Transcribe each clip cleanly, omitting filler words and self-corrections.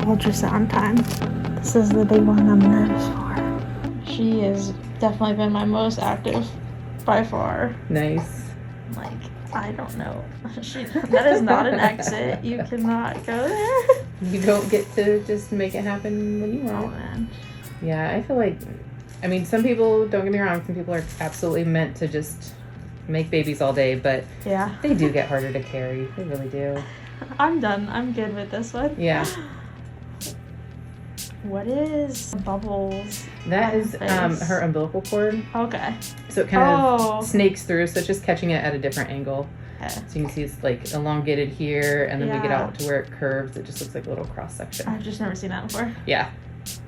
ultrasound time. This is the big one I'm nervous for. She has definitely been my most active by far. Nice. Like, I don't know. That is not an exit. You cannot go there. You don't get to just make it happen when you want. Oh, man. Yeah, I feel like, I mean, some people, don't get me wrong, some people are absolutely meant to just make babies all day, but yeah, they do get harder to carry. They really do. I'm done. I'm good with this one. Yeah. What is bubbles? That is her umbilical cord. Okay. So it kind of snakes through, so it's just catching it at a different angle. Okay. So you can see it's like elongated here, and then we get out to where it curves. It just looks like a little cross section. I've just never seen that before. Yeah. It's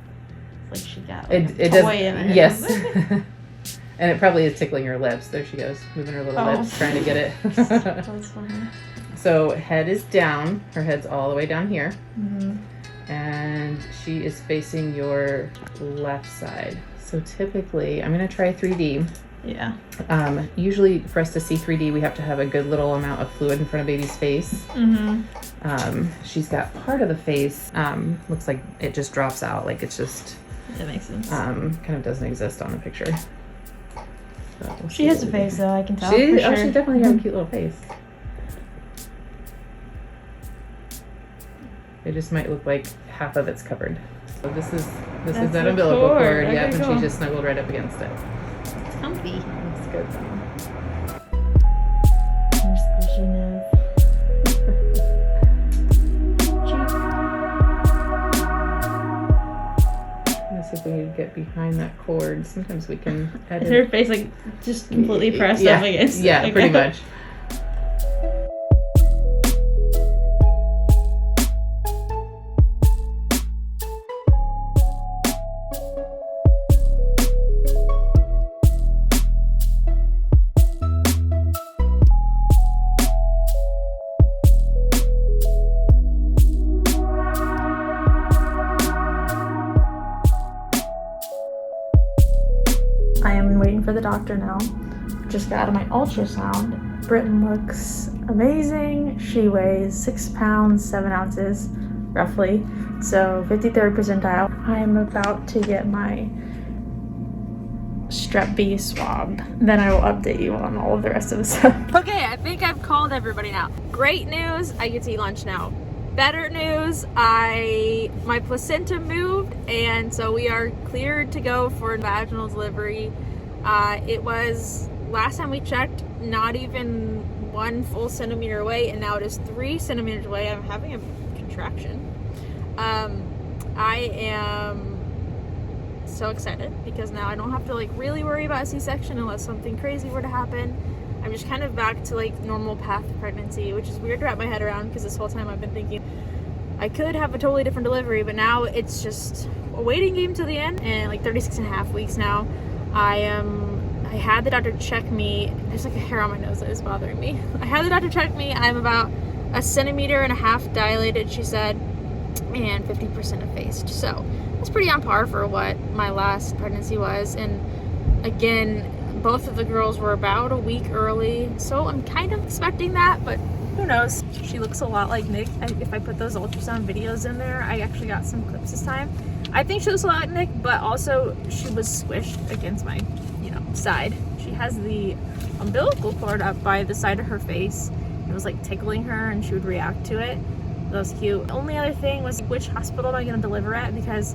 like she got like it does, in it. Yes. And it probably is tickling her lips. There she goes, moving her little lips, trying to get it. That's funny. So head is down. Her head's all the way down here. Mm-hmm. And she is facing your left side. So typically, I'm going to try 3D. Yeah. Usually for us to see 3D, we have to have a good little amount of fluid in front of baby's face. Mm-hmm. She's got part of the face, looks like it just drops out. Like it's just... That makes sense. Kind of doesn't exist on the picture. So we'll she has a face though, I can tell. She sure. definitely has a cute little face. It just might look like half of it's covered. So this is that umbilical cord. Yeah, and she just snuggled right up against it. It's comfy. It's good though. Her squishy nose. Let's see if we can get behind that cord. Sometimes we can edit. Is her face like just completely pressed up against it? Yeah, pretty much. For the doctor now. Just got out of my ultrasound. Britton looks amazing. She weighs 6 pounds 7 ounces roughly, so 53rd percentile. I'm about to get my strep B swabbed. Then I will update you on all of the rest of the stuff. Okay, I think I've called everybody now. Great news, I get to eat lunch now. Better news, my placenta moved, and so we are cleared to go for vaginal delivery. It was, last time we checked, not even 1 full centimeter away, and now it is 3 centimeters away. I'm having a contraction. I am so excited because now I don't have to like really worry about a C-section unless something crazy were to happen. I'm just kind of back to like normal path of pregnancy, which is weird to wrap my head around because this whole time I've been thinking I could have a totally different delivery, but now it's just a waiting game to the end, and like 36 and a half weeks now. I had the doctor check me. There's like a hair on my nose that is bothering me. I had the doctor check me. I'm about 1.5 centimeters dilated, she said, and 50% effaced. So that's pretty on par for what my last pregnancy was. And again, both of the girls were about a week early, so I'm kind of expecting that, but who knows? She looks a lot like Nick. If I put those ultrasound videos in there, I actually got some clips this time. I think she looks a lot like Nick, but also she was squished against my, side. She has the umbilical cord up by the side of her face. It was like tickling her and she would react to it. That was cute. The only other thing was which hospital am I going to deliver at, because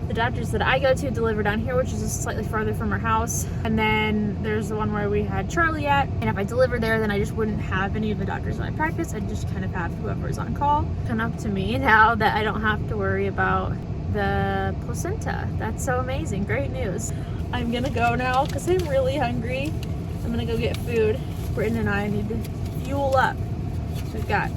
the doctors that I go to deliver down here, which is just slightly farther from our house. And then there's the one where we had Charlie at. And if I delivered there, then I just wouldn't have any of the doctors in my practice. I'd just kind of have whoever's on call come up to me now that I don't have to worry about the placenta. That's so amazing. Great news. I'm gonna go now because I'm really hungry. I'm gonna go get food. Britton and I need to fuel up. We've got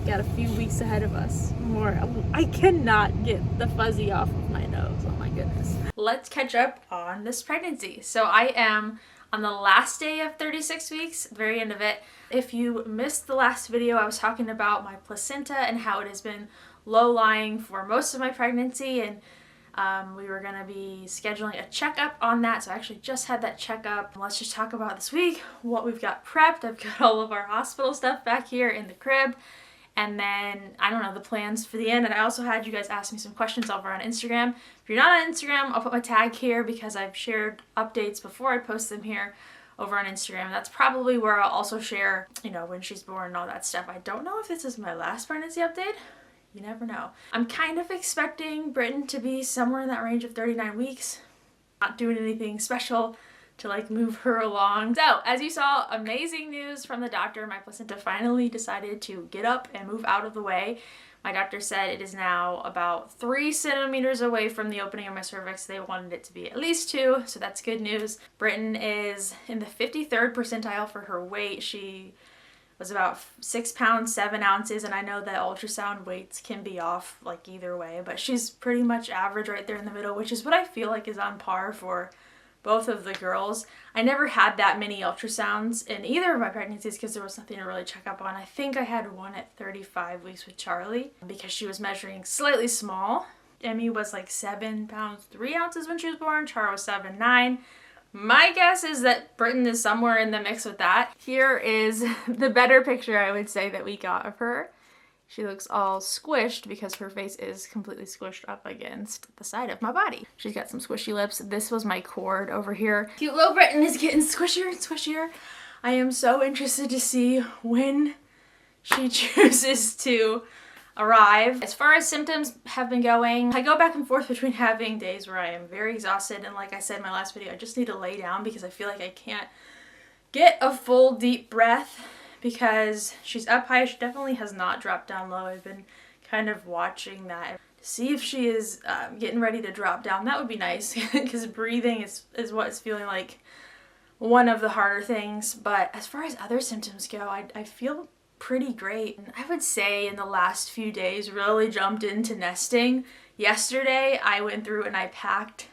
a few weeks ahead of us. More. I cannot get the fuzzy off of my nose. Oh my goodness. Let's catch up on this pregnancy. So I am on the last day of 36 weeks, the very end of it. If you missed the last video, I was talking about my placenta and how it has been low-lying for most of my pregnancy, and we were going to be scheduling a checkup on that. So I actually just had that checkup. Let's just talk about this week, what we've got prepped. I've got all of our hospital stuff back here in the crib, And then, I don't know, the plans for the end. And I also had you guys ask me some questions over on Instagram. If you're not on Instagram, I'll put my tag here because I've shared updates before I post them here over on Instagram. That's probably where I'll also share, you know, when she's born and all that stuff. I don't know if this is my last pregnancy update. You never know. I'm kind of expecting Britton to be somewhere in that range of 39 weeks. Not doing anything special to like move her along. So, as you saw, amazing news from the doctor. My placenta finally decided to get up and move out of the way. My doctor said it is now about 3 centimeters away from the opening of my cervix. They wanted it to be at least 2, so that's good news. Britton is in the 53rd percentile for her weight. She was about 6 pounds, 7 ounces, and I know that ultrasound weights can be off like either way, but she's pretty much average right there in the middle, which is what I feel like is on par for both of the girls. I never had that many ultrasounds in either of my pregnancies because there was nothing to really check up on. I think I had one at 35 weeks with Charlie because she was measuring slightly small. Emmy was like 7 pounds, 3 ounces when she was born. Char was 7, 9. My guess is that Britton is somewhere in the mix with that. Here is the better picture I would say that we got of her. She looks all squished because her face is completely squished up against the side of my body. She's got some squishy lips. This was my cord over here. Cute little Britton is getting squishier and squishier. I am so interested to see when she chooses to arrive. As far as symptoms have been going, I go back and forth between having days where I am very exhausted and like I said in my last video, I just need to lay down because I feel like I can't get a full deep breath because she's up high. She definitely has not dropped down low. I've been kind of watching that to see if she is getting ready to drop down. That would be nice because breathing is what it's feeling like one of the harder things. But as far as other symptoms go, I feel pretty great. And I would say in the last few days really jumped into nesting. Yesterday I went through and I packed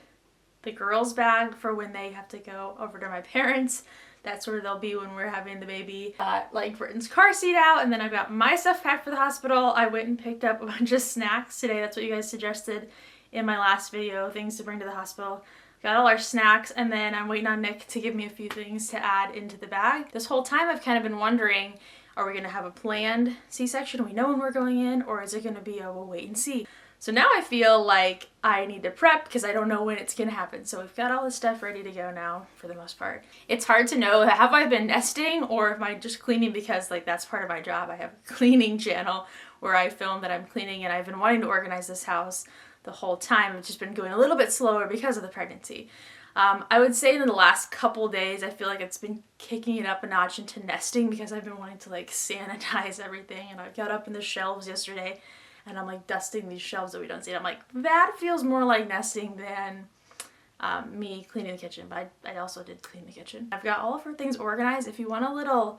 the girls' bag for when they have to go over to my parents'. That's where they'll be when we're having the baby. Like Britton's car seat out, and then I've got my stuff packed for the hospital. I went and picked up a bunch of snacks today. That's what you guys suggested in my last video, things to bring to the hospital. Got all our snacks, and then I'm waiting on Nick to give me a few things to add into the bag. This whole time I've kind of been wondering, are we gonna have a planned C-section? We know when we're going in, or is it gonna be a we'll wait and see? So now I feel like I need to prep because I don't know when it's gonna happen. So we've got all this stuff ready to go now for the most part. It's hard to know, have I been nesting or am I just cleaning because like that's part of my job. I have a cleaning channel where I film that I'm cleaning and I've been wanting to organize this house the whole time. It's just been going a little bit slower because of the pregnancy. I would say in the last couple days, I feel like it's been kicking it up a notch into nesting because I've been wanting to like sanitize everything, and I got up in the shelves yesterday and I'm like dusting these shelves that we don't see. And I'm like, that feels more like nesting than me cleaning the kitchen, but I also did clean the kitchen. I've got all of her things organized. If you want a little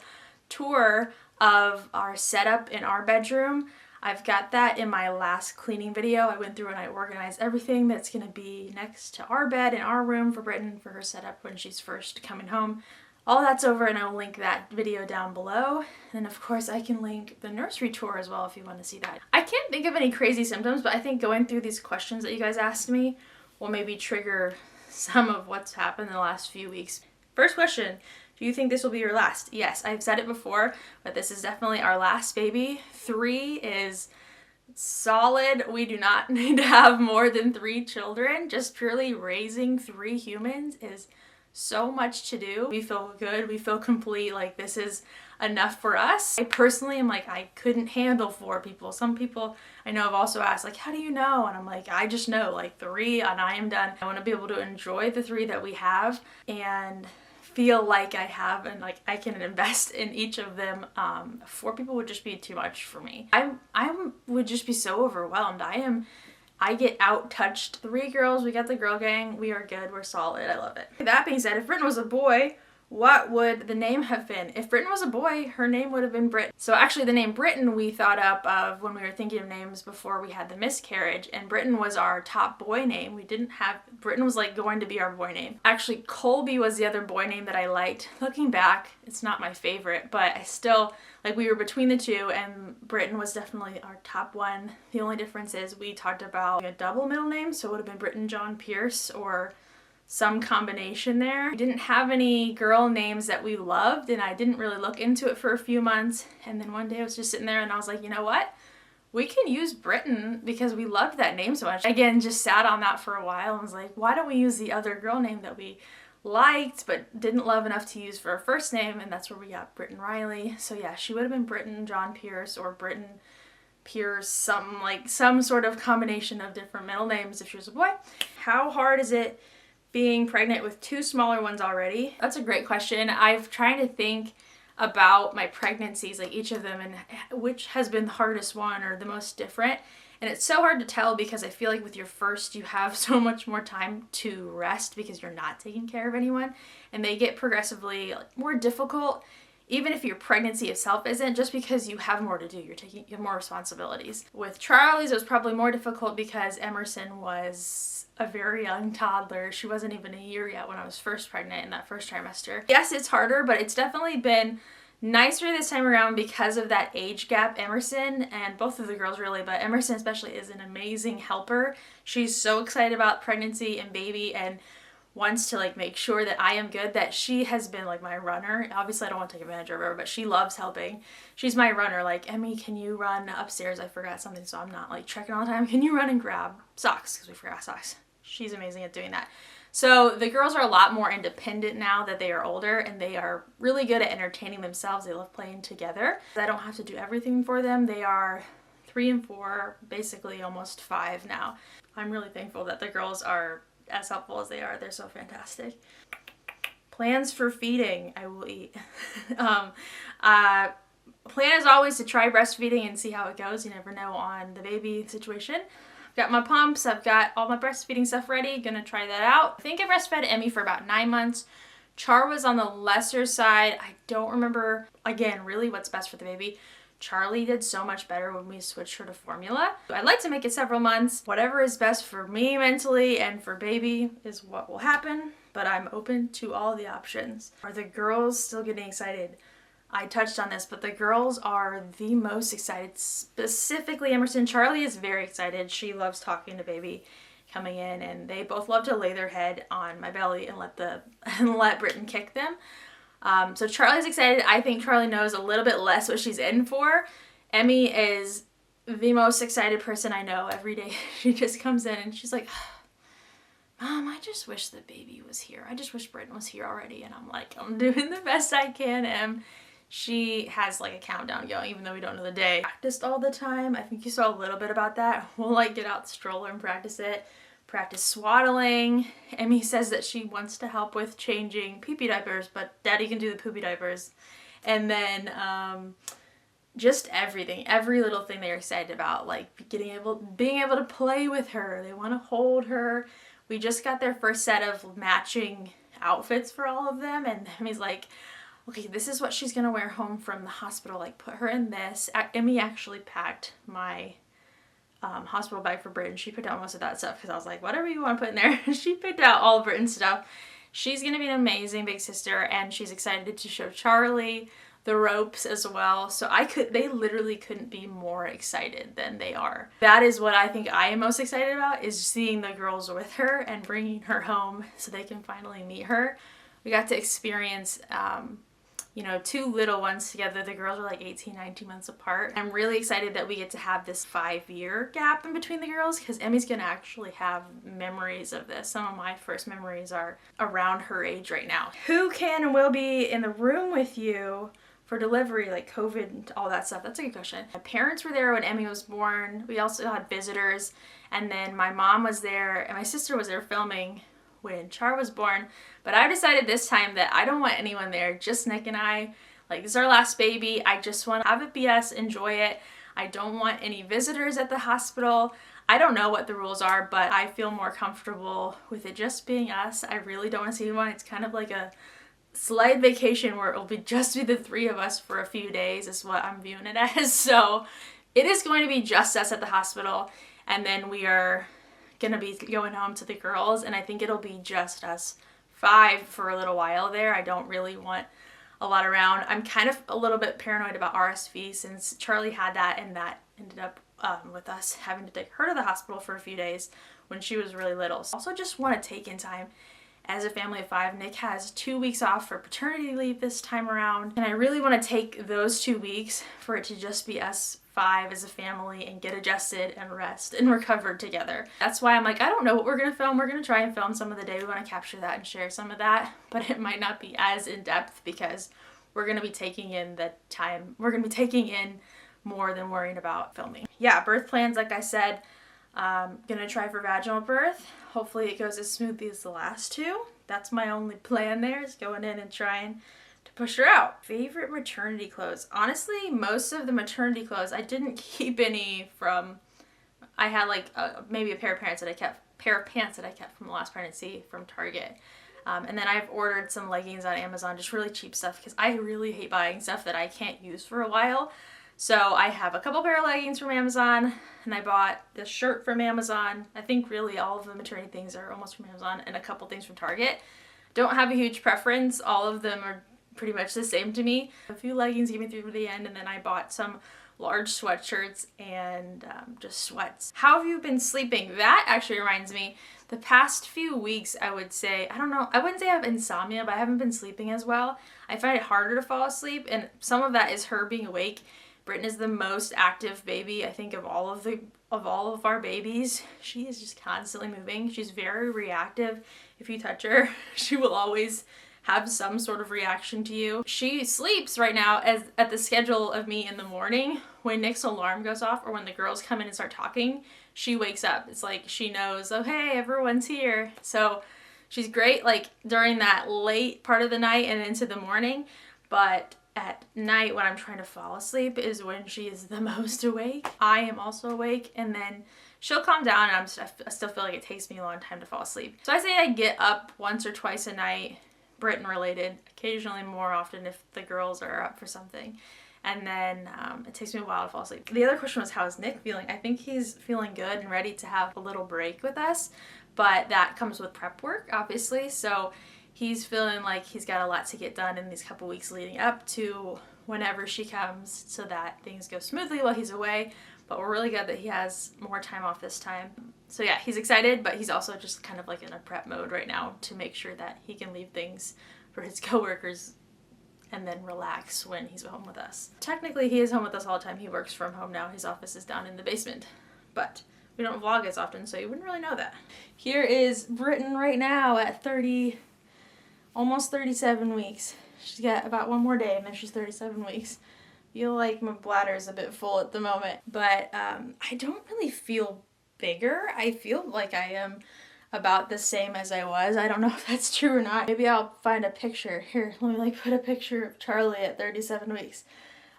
tour of our setup in our bedroom, I've got that in my last cleaning video. I went through and I organized everything that's gonna be next to our bed in our room for Britton for her setup when she's first coming home. All that's over, and I'll link that video down below. And of course I can link the nursery tour as well if you want to see that. I can't think of any crazy symptoms, but I think going through these questions that you guys asked me will maybe trigger some of what's happened in the last few weeks. First question, do you think this will be your last? Yes, I've said it before, but this is definitely our last baby. 3 is solid. We do not need to have more than 3 children. Just purely raising 3 humans is so much to do. We feel good, we feel complete, like this is enough for us. I personally am like, I couldn't handle 4 people. Some people I know have also asked like, how do you know? And I'm like, I just know, like 3 and I am done. I want to be able to enjoy the 3 that we have and feel like I have, and like I can invest in each of them. 4 people would just be too much for me. I would just be so overwhelmed. I get out-touched. 3 girls, we got the girl gang, we are good, we're solid, I love it. That being said, if Britton was a boy, what would the name have been? If Britton was a boy, her name would have been Brit. So actually the name Britton we thought up of when we were thinking of names before we had the miscarriage, and Britton was our top boy name. We didn't have, Britton was like going to be our boy name. Actually, Colby was the other boy name that I liked. Looking back, it's not my favorite, but I still, like we were between the 2, and Britton was definitely our top one. The only difference is we talked about a double middle name, so it would have been Britton John Pierce or some combination there. We didn't have any girl names that we loved, and I didn't really look into it for a few months. And then one day I was just sitting there and I was like, you know what? We can use Britton because we loved that name so much. Again, just sat on that for a while and was like, why don't we use the other girl name that we liked but didn't love enough to use for our first name? And that's where we got Britton Riley. So yeah, she would have been Britton John Pierce or Britton Pierce, some sort of combination of different middle names if she was a boy. How hard is it being pregnant with 2 smaller ones already? That's a great question. I've tried to think about my pregnancies, like each of them, and which has been the hardest one or the most different. And it's so hard to tell because I feel like with your first, you have so much more time to rest because you're not taking care of anyone, and they get progressively more difficult, even if your pregnancy itself isn't, just because you have more to do. You have more responsibilities. With Charlie's, it was probably more difficult because Emerson was a very young toddler. She wasn't even a year yet when I was first pregnant in that first trimester. Yes, it's harder, but it's definitely been nicer this time around because of that age gap. Emerson, and both of the girls really, but Emerson especially, is an amazing helper. She's so excited about pregnancy and baby and wants to make sure that I am good, that she has been my runner. Obviously I don't want to take advantage of her, but she loves helping. She's my runner. Emmy, can you run upstairs? I forgot something, so I'm not trekking all the time. Can you run and grab socks? Because we forgot socks. She's amazing at doing that. So the girls are a lot more independent now that they are older, and they are really good at entertaining themselves. They love playing together. I don't have to do everything for them. They are 3 and 4, basically almost 5 now. I'm really thankful that the girls are as helpful as they are. They're so fantastic. Plans for feeding. I will eat. Plan is always to try breastfeeding and see how it goes. You never know on the baby situation. I've got my pumps. I've got all my breastfeeding stuff ready. Gonna try that out. I think I breastfed Emmy for about 9 months. Char was on the lesser side. I don't remember, again, really what's best for the baby. Charlie did so much better when we switched her to formula. I'd like to make it several months. Whatever is best for me mentally and for baby is what will happen, but I'm open to all the options. Are the girls still getting excited? I touched on this, but the girls are the most excited, specifically Emerson. Charlie is very excited. She loves talking to baby coming in, and they both love to lay their head on my belly and let Britton kick them. So Charlie's excited. I think Charlie knows a little bit less what she's in for. Emmy is the most excited person I know. Every day she just comes in and she's like, Mom, I just wish the baby was here. I just wish Britton was here already. And I'm like, I'm doing the best I can. And she has a countdown going, even though we don't know the day. Practiced all the time. I think you saw a little bit about that. We'll get out the stroller and practice it. Practice swaddling. Emmy says that she wants to help with changing pee-pee diapers, but Daddy can do the poopy diapers. And then just everything, every little thing they're excited about, being able to play with her. They want to hold her. We just got their first set of matching outfits for all of them, and Emmy's like, okay, this is what she's gonna wear home from the hospital. Put her in this. Emmy actually packed my hospital bag for Britton. She picked out most of that stuff because I was like, whatever you want to put in there. She picked out all of Britton's stuff. She's going to be an amazing big sister, and she's excited to show Charlie the ropes as well. So they literally couldn't be more excited than they are. That is what I think I am most excited about, is seeing the girls with her and bringing her home so they can finally meet her. We got to experience 2 little ones together. The girls are 18, 19 months apart. I'm really excited that we get to have this 5-year gap in between the girls, because Emmy's gonna actually have memories of this. Some of my first memories are around her age right now. Who can and will be in the room with you for delivery, COVID and all that stuff? That's a good question. My parents were there when Emmy was born. We also had visitors, and then my mom was there and my sister was there filming when Char was born. But I decided this time that I don't want anyone there, just Nick and I. This is our last baby. I just want to have it BS, enjoy it. I don't want any visitors at the hospital. I don't know what the rules are, but I feel more comfortable with it just being us. I really don't want to see anyone. It's kind of like a slight vacation where it'll just be the 3 of us for a few days is what I'm viewing it as. So it is going to be just us at the hospital, and then we are gonna be going home to the girls, and I think it'll be just us 5 for a little while there. I don't really want a lot around. I'm kind of a little bit paranoid about RSV since Charlie had that, and that ended up with us having to take her to the hospital for a few days when she was really little. So I also just want to take in time as a family of 5. Nick has 2 weeks off for paternity leave this time around, and I really want to take those 2 weeks for it to just be us 5 as a family and get adjusted and rest and recover together. That's why I'm like, I don't know what we're gonna film. We're gonna try and film some of the day. We want to capture that and share some of that, but it might not be as in depth because we're gonna be taking in the time. We're gonna be taking in more than worrying about filming. Yeah, birth plans, like I said, gonna try for vaginal birth. Hopefully it goes as smoothly as the last 2. That's my only plan there, is going in and trying to push her out. Favorite maternity clothes. Honestly, most of the maternity clothes, I didn't keep any from, I had like maybe a pair of pants that I kept from the last pregnancy from Target. And then I've ordered some leggings on Amazon, just really cheap stuff, because I really hate buying stuff that I can't use for a while. So I have a couple pair of leggings from Amazon, and I bought this shirt from Amazon. I think really all of the maternity things are almost from Amazon, and a couple things from Target. Don't have a huge preference. All of them are pretty much the same to me. A few leggings get me through to the end, and then I bought some large sweatshirts and just sweats. How have you been sleeping? That actually reminds me, the past few weeks, I would say, I don't know, I wouldn't say I have insomnia, but I haven't been sleeping as well. I find it harder to fall asleep, and some of that is her being awake. Britton is the most active baby, I think, of all of our babies. She is just constantly moving. She's very reactive. If you touch her, she will always have some sort of reaction to you. She sleeps right now at the schedule of me in the morning. When Nick's alarm goes off or when the girls come in and start talking, she wakes up. It's like she knows, oh hey, everyone's here. So she's great like during that late part of the night and into the morning, but at night when I'm trying to fall asleep is when she is the most awake. I am also awake, and then she'll calm down, and I still feel like it takes me a long time to fall asleep. So I say I get up once or twice a night, Britton related, occasionally more often if the girls are up for something. And then it takes me a while to fall asleep. The other question was, how is Nick feeling? I think he's feeling good and ready to have a little break with us, but that comes with prep work, obviously. So he's feeling like he's got a lot to get done in these couple weeks leading up to whenever she comes, so that things go smoothly while he's away. But we're really glad that he has more time off this time. So yeah, he's excited, but he's also just kind of like in a prep mode right now to make sure that he can leave things for his coworkers and then relax when he's home with us. Technically, he is home with us all the time. He works from home now. His office is down in the basement, but we don't vlog as often, so you wouldn't really know that. Here is Britton right now at almost 37 weeks. She's got about one more day and then she's 37 weeks. I feel like my bladder is a bit full at the moment, but I don't really feel bigger. I feel like I am about the same as I was. I don't know if that's true or not. Maybe I'll find a picture. Here, let me put a picture of Charlie at 37 weeks.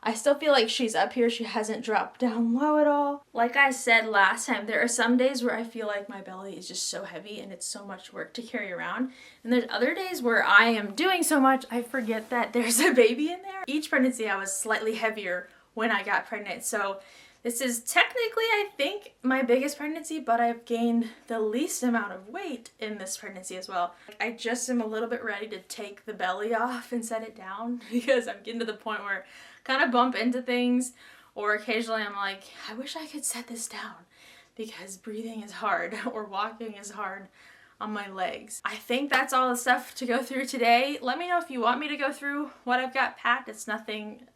I still feel like she's up here. She hasn't dropped down low at all. Like I said last time, there are some days where I feel like my belly is just so heavy and it's so much work to carry around. And there's other days where I am doing so much, I forget that there's a baby in there. Each pregnancy I was slightly heavier when I got pregnant. So this is technically, I think, my biggest pregnancy, but I've gained the least amount of weight in this pregnancy as well. I just am a little bit ready to take the belly off and set it down because I'm getting to the point where I kind of bump into things, or occasionally I'm like, I wish I could set this down because breathing is hard or walking is hard on my legs. I think that's all the stuff to go through today. Let me know if you want me to go through what I've got packed. It's nothing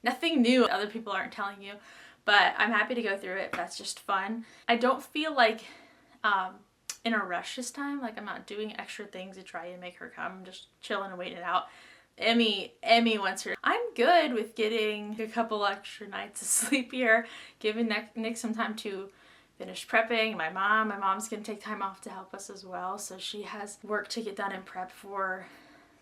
new other people aren't telling you. But I'm happy to go through it. That's just fun. I don't feel like in a rush this time. Like I'm not doing extra things to try and make her come. I'm just chilling and waiting it out. Emmy wants her. I'm good with getting a couple extra nights of sleep here, giving Nick some time to finish prepping. My mom's gonna take time off to help us as well. So she has work to get done and prep for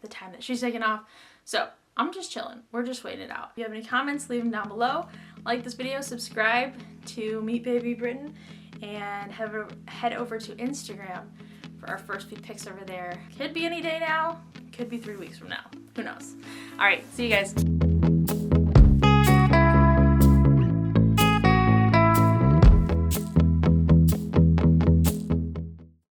the time that she's taking off. So I'm just chilling. We're just waiting it out. If you have any comments, leave them down below. Like this video, subscribe to Meet Baby Britton, and head over to Instagram for our first few pics over there. Could be any day now, could be 3 weeks from now. Who knows? All right, see you guys.